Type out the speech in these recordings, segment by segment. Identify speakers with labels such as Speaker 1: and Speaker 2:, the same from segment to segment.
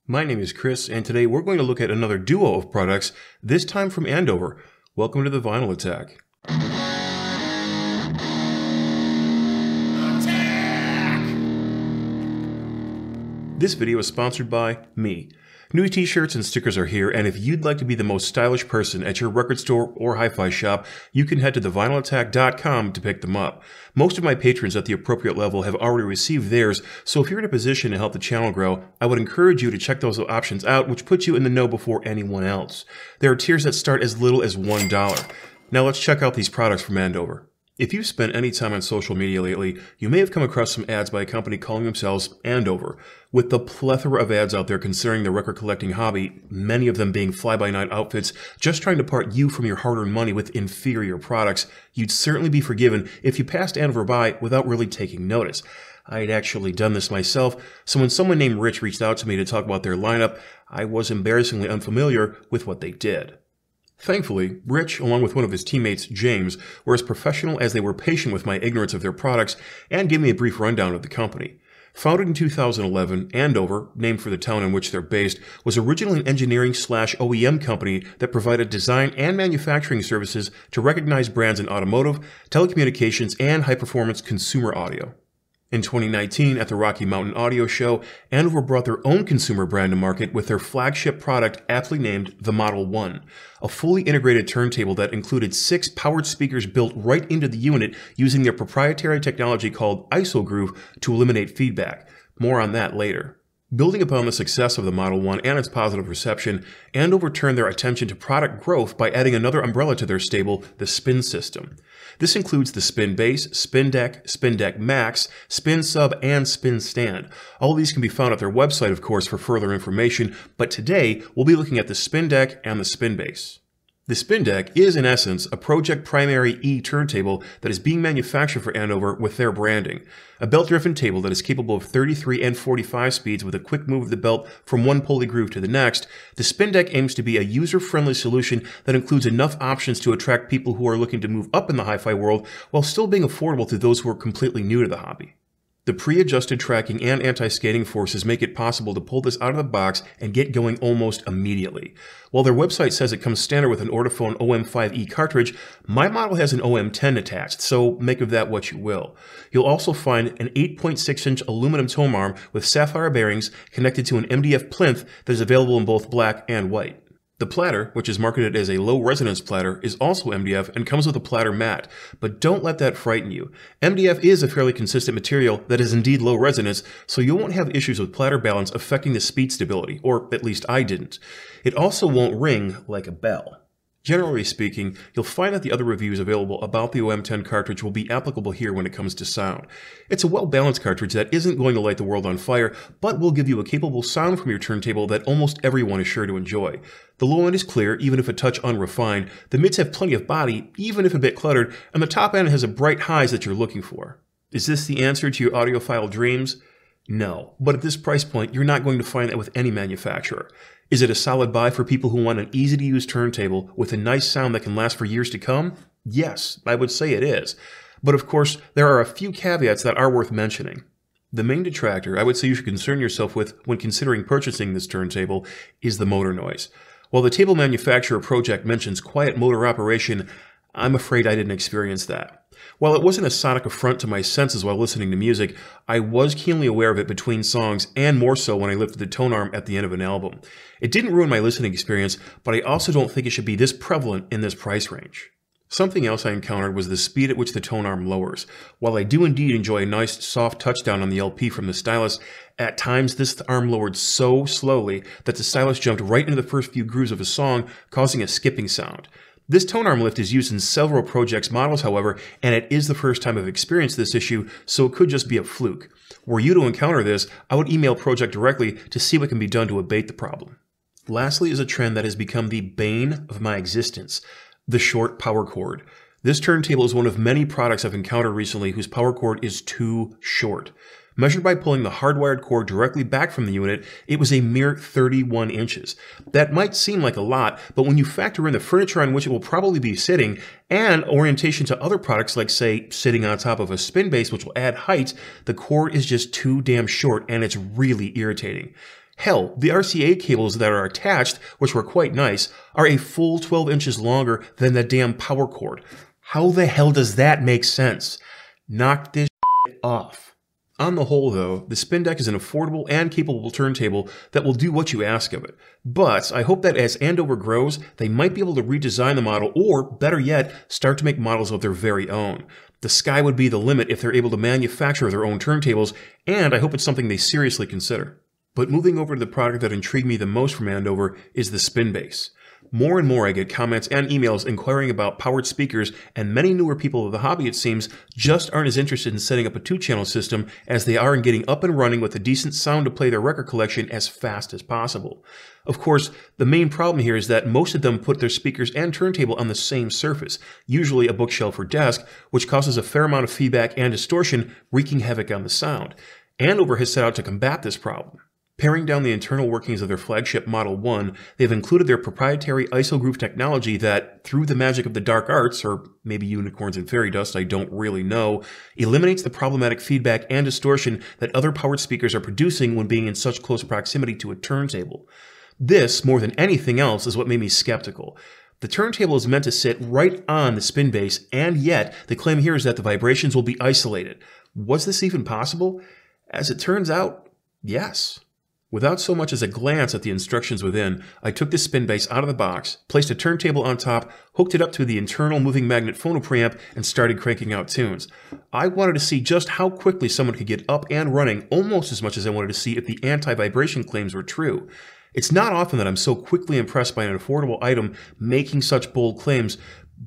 Speaker 1: My name is Chris, and today we're going to look at another duo of products, this time from Andover. Welcome to the Vinyl Attack. This video is sponsored by me. New t-shirts and stickers are here, and if you'd like to be the most stylish person at your record store or hi-fi shop, you can head to thevinylattack.com to pick them up. Most of my patrons at the appropriate level have already received theirs, so if you're in a position to help the channel grow, I would encourage you to check those options out, which puts you in the know before anyone else. There are tiers that start as little as $1. Now let's check out these products from Andover. If you've spent any time on social media lately, you may have come across some ads by a company calling themselves Andover. With the plethora of ads out there concerning the record collecting hobby, many of them being fly-by-night outfits just trying to part you from your hard-earned money with inferior products, you'd certainly be forgiven if you passed Andover by without really taking notice. I'd actually done this myself, so when someone named Rich reached out to me to talk about their lineup, I was embarrassingly unfamiliar with what they did. Thankfully, Rich, along with one of his teammates, James, were as professional as they were patient with my ignorance of their products and gave me a brief rundown of the company. Founded in 2011, Andover, named for the town in which they're based, was originally an engineering/OEM company that provided design and manufacturing services to recognized brands in automotive, telecommunications, and high-performance consumer audio. In 2019, at the Rocky Mountain Audio Show, Andover brought their own consumer brand to market with their flagship product aptly named the Model 1, a fully integrated turntable that included 6 powered speakers built right into the unit using their proprietary technology called IsoGroove to eliminate feedback. More on that later. Building upon the success of the Model 1 and its positive reception, Andover turned their attention to product growth by adding another umbrella to their stable, the Spin System. This includes the Spin Base, Spin Deck Max, Spin Sub, and Spin Stand. All of these can be found at their website, of course, for further information, but today we'll be looking at the Spin Deck and the Spin Base. The Spin Deck is, in essence, a Project Primary E turntable that is being manufactured for Andover with their branding. A belt-driven table that is capable of 33 and 45 speeds with a quick move of the belt from one pulley groove to the next, the Spin Deck aims to be a user-friendly solution that includes enough options to attract people who are looking to move up in the hi-fi world while still being affordable to those who are completely new to the hobby. The pre-adjusted tracking and anti-skating forces make it possible to pull this out of the box and get going almost immediately. While their website says it comes standard with an Ortophone OM5E cartridge, my model has an OM10 attached, so make of that what you will. You'll also find an 8.6-inch aluminum tone arm with sapphire bearings connected to an MDF plinth that is available in both black and white. The platter, which is marketed as a low resonance platter, is also MDF and comes with a platter mat, but don't let that frighten you. MDF is a fairly consistent material that is indeed low resonance, so you won't have issues with platter balance affecting the speed stability, or at least I didn't. It also won't ring like a bell. Generally speaking, you'll find that the other reviews available about the OM10 cartridge will be applicable here when it comes to sound. It's a well-balanced cartridge that isn't going to light the world on fire, but will give you a capable sound from your turntable that almost everyone is sure to enjoy. The low end is clear, even if a touch unrefined, the mids have plenty of body, even if a bit cluttered, and the top end has a bright highs that you're looking for. Is this the answer to your audiophile dreams? No, but at this price point, you're not going to find that with any manufacturer. Is it a solid buy for people who want an easy-to-use turntable with a nice sound that can last for years to come? Yes, I would say it is. But of course, there are a few caveats that are worth mentioning. The main detractor I would say you should concern yourself with when considering purchasing this turntable is the motor noise. While the table manufacturer Project mentions quiet motor operation, I'm afraid I didn't experience that. While it wasn't a sonic affront to my senses while listening to music, I was keenly aware of it between songs and more so when I lifted the tone arm at the end of an album. It didn't ruin my listening experience, but I also don't think it should be this prevalent in this price range. Something else I encountered was the speed at which the tone arm lowers. While I do indeed enjoy a nice soft touchdown on the LP from the stylus, at times this arm lowered so slowly that the stylus jumped right into the first few grooves of a song, causing a skipping sound. This tone arm lift is used in several Project's models, however, and it is the first time I've experienced this issue, so it could just be a fluke. Were you to encounter this, I would email Project directly to see what can be done to abate the problem. Lastly is a trend that has become the bane of my existence, the short power cord. This turntable is one of many products I've encountered recently whose power cord is too short. Measured by pulling the hardwired cord directly back from the unit, it was a mere 31 inches. That might seem like a lot, but when you factor in the furniture on which it will probably be sitting, and orientation to other products like, say, sitting on top of a spin base which will add height, the cord is just too damn short and it's really irritating. Hell, the RCA cables that are attached, which were quite nice, are a full 12 inches longer than the damn power cord. How the hell does that make sense? Knock this shit off. On the whole, though, the Spin Deck is an affordable and capable turntable that will do what you ask of it. But I hope that as Andover grows, they might be able to redesign the model or, better yet, start to make models of their very own. The sky would be the limit if they're able to manufacture their own turntables, and I hope it's something they seriously consider. But moving over to the product that intrigued me the most from Andover is the Spin Bass. More and more I get comments and emails inquiring about powered speakers, and many newer people of the hobby, it seems, just aren't as interested in setting up a 2-channel system as they are in getting up and running with a decent sound to play their record collection as fast as possible. Of course, the main problem here is that most of them put their speakers and turntable on the same surface, usually a bookshelf or desk, which causes a fair amount of feedback and distortion, wreaking havoc on the sound. Andover has set out to combat this problem. Paring down the internal workings of their flagship Model 1, they've included their proprietary IsoGroove technology that, through the magic of the dark arts, or maybe unicorns and fairy dust, I don't really know, eliminates the problematic feedback and distortion that other powered speakers are producing when being in such close proximity to a turntable. This, more than anything else, is what made me skeptical. The turntable is meant to sit right on the Spin Bass, and yet the claim here is that the vibrations will be isolated. Was this even possible? As it turns out, yes. Without so much as a glance at the instructions within, I took the Spin Bass out of the box, placed a turntable on top, hooked it up to the internal moving magnet phono preamp, and started cranking out tunes. I wanted to see just how quickly someone could get up and running, almost as much as I wanted to see if the anti-vibration claims were true. It's not often that I'm so quickly impressed by an affordable item making such bold claims,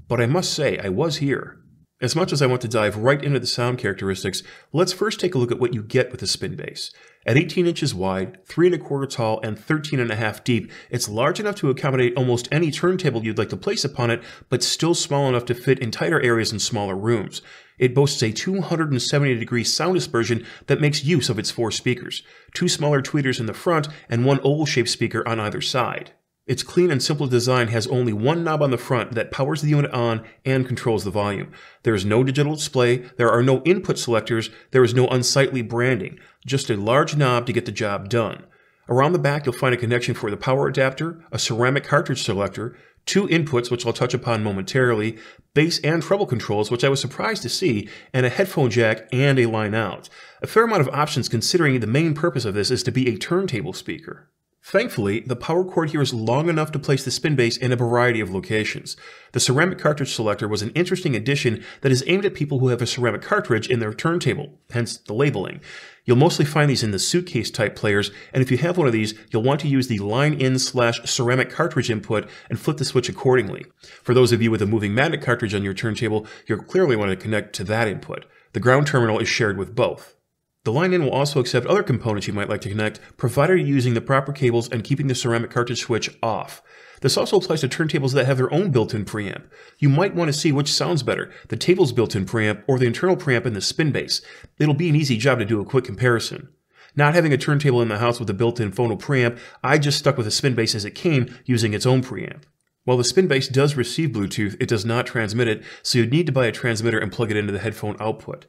Speaker 1: but I must say I was here. As much as I want to dive right into the sound characteristics, let's first take a look at what you get with the Spin Bass. At 18 inches wide, 3 1/4 tall, and 13.5 deep, it's large enough to accommodate almost any turntable you'd like to place upon it, but still small enough to fit in tighter areas and smaller rooms. It boasts a 270-degree sound dispersion that makes use of its 4 speakers, 2 smaller tweeters in the front and 1 oval-shaped speaker on either side. Its clean and simple design has only 1 knob on the front that powers the unit on and controls the volume. There is no digital display, there are no input selectors, there is no unsightly branding, just a large knob to get the job done. Around the back you'll find a connection for the power adapter, a ceramic cartridge selector, 2 inputs which I'll touch upon momentarily, bass and treble controls which I was surprised to see, and a headphone jack and a line out. A fair amount of options considering the main purpose of this is to be a turntable speaker. Thankfully, the power cord here is long enough to place the Spin Bass in a variety of locations. The ceramic cartridge selector was an interesting addition that is aimed at people who have a ceramic cartridge in their turntable, hence the labeling. You'll mostly find these in the suitcase type players, and if you have one of these, you'll want to use the line-in/ceramic cartridge input and flip the switch accordingly. For those of you with a moving magnet cartridge on your turntable, you'll clearly want to connect to that input. The ground terminal is shared with both. The line-in will also accept other components you might like to connect, provided you're using the proper cables and keeping the ceramic cartridge switch off. This also applies to turntables that have their own built-in preamp. You might want to see which sounds better, the table's built-in preamp or the internal preamp in the Spin Bass. It'll be an easy job to do a quick comparison. Not having a turntable in the house with a built-in phono preamp, I just stuck with the Spin Bass as it came, using its own preamp. While the Spin Bass does receive Bluetooth, it does not transmit it, so you'd need to buy a transmitter and plug it into the headphone output.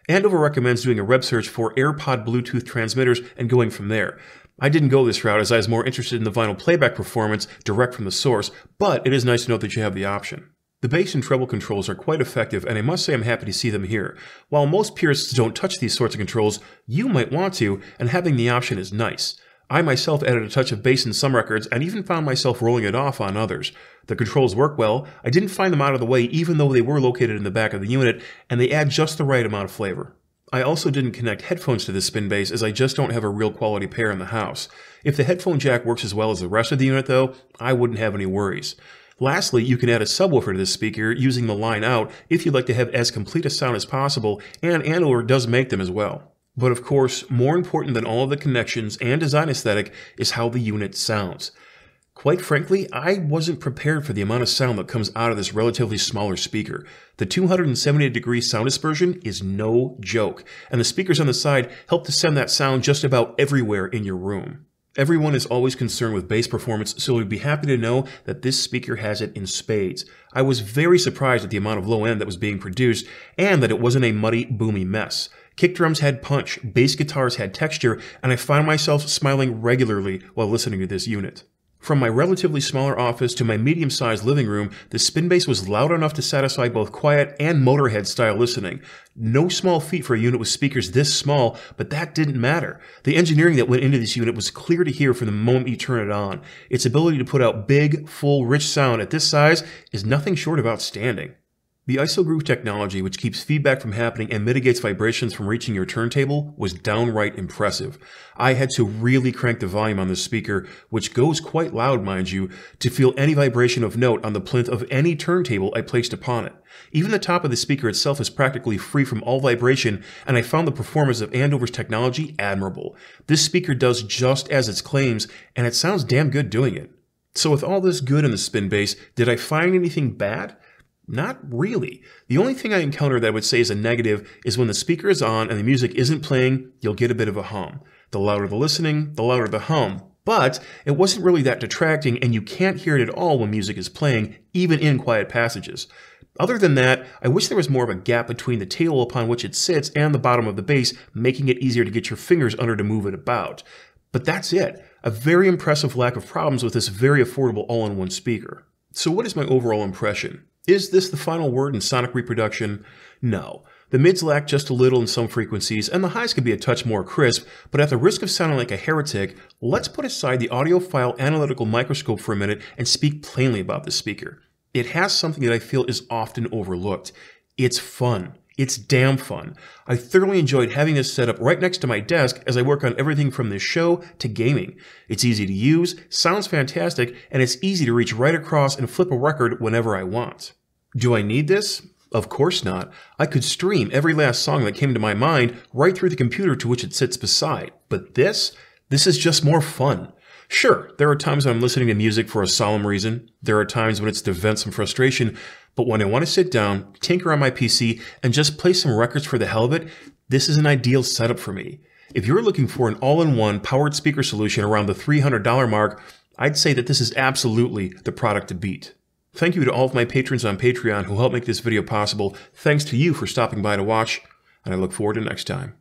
Speaker 1: Andover recommends doing a web search for AirPod Bluetooth transmitters and going from there. I didn't go this route as I was more interested in the vinyl playback performance direct from the source, but it is nice to know that you have the option. The bass and treble controls are quite effective, and I must say I'm happy to see them here. While most purists don't touch these sorts of controls, you might want to, and having the option is nice. I myself added a touch of bass in some records and even found myself rolling it off on others. The controls work well, I didn't find them out of the way even though they were located in the back of the unit, and they add just the right amount of flavor. I also didn't connect headphones to this Spin Bass as I just don't have a real quality pair in the house. If the headphone jack works as well as the rest of the unit though, I wouldn't have any worries. Lastly, you can add a subwoofer to this speaker using the line out if you'd like to have as complete a sound as possible, and Andover does make them as well. But of course, more important than all of the connections and design aesthetic is how the unit sounds. Quite frankly, I wasn't prepared for the amount of sound that comes out of this relatively smaller speaker. The 270-degree sound dispersion is no joke, and the speakers on the side help to send that sound just about everywhere in your room. Everyone is always concerned with bass performance, so we'd be happy to know that this speaker has it in spades. I was very surprised at the amount of low end that was being produced, and that it wasn't a muddy, boomy mess. Kick drums had punch, bass guitars had texture, and I found myself smiling regularly while listening to this unit. From my relatively smaller office to my medium-sized living room, the spin bass was loud enough to satisfy both quiet and Motorhead-style listening. No small feat for a unit with speakers this small, but that didn't matter. The engineering that went into this unit was clear to hear from the moment you turn it on. Its ability to put out big, full, rich sound at this size is nothing short of outstanding. The IsoGroove technology, which keeps feedback from happening and mitigates vibrations from reaching your turntable, was downright impressive. I had to really crank the volume on this speaker, which goes quite loud, mind you, to feel any vibration of note on the plinth of any turntable I placed upon it. Even the top of the speaker itself is practically free from all vibration, and I found the performance of Andover's technology admirable. This speaker does just as it claims, and it sounds damn good doing it. So with all this good in the spin bass, did I find anything bad? Not really. The only thing I encounter that I would say is a negative is when the speaker is on and the music isn't playing, you'll get a bit of a hum. The louder the listening, the louder the hum. But it wasn't really that detracting, and you can't hear it at all when music is playing, even in quiet passages. Other than that, I wish there was more of a gap between the table upon which it sits and the bottom of the bass, making it easier to get your fingers under to move it about. But that's it. A very impressive lack of problems with this very affordable all-in-one speaker. So what is my overall impression? Is this the final word in sonic reproduction? No. The mids lack just a little in some frequencies, and the highs could be a touch more crisp, but at the risk of sounding like a heretic, let's put aside the audiophile analytical microscope for a minute and speak plainly about this speaker. It has something that I feel is often overlooked. It's fun. It's damn fun. I thoroughly enjoyed having this set up right next to my desk as I work on everything from this show to gaming. It's easy to use, sounds fantastic, and it's easy to reach right across and flip a record whenever I want. Do I need this? Of course not. I could stream every last song that came to my mind right through the computer to which it sits beside. But this is just more fun. Sure, there are times when I'm listening to music for a solemn reason. There are times when it's to vent some frustration. But when I want to sit down, tinker on my PC, and just play some records for the hell of it, this is an ideal setup for me. If you're looking for an all-in-one powered speaker solution around the $300 mark, I'd say that this is absolutely the product to beat. Thank you to all of my patrons on Patreon who helped make this video possible. Thanks to you for stopping by to watch, and I look forward to next time.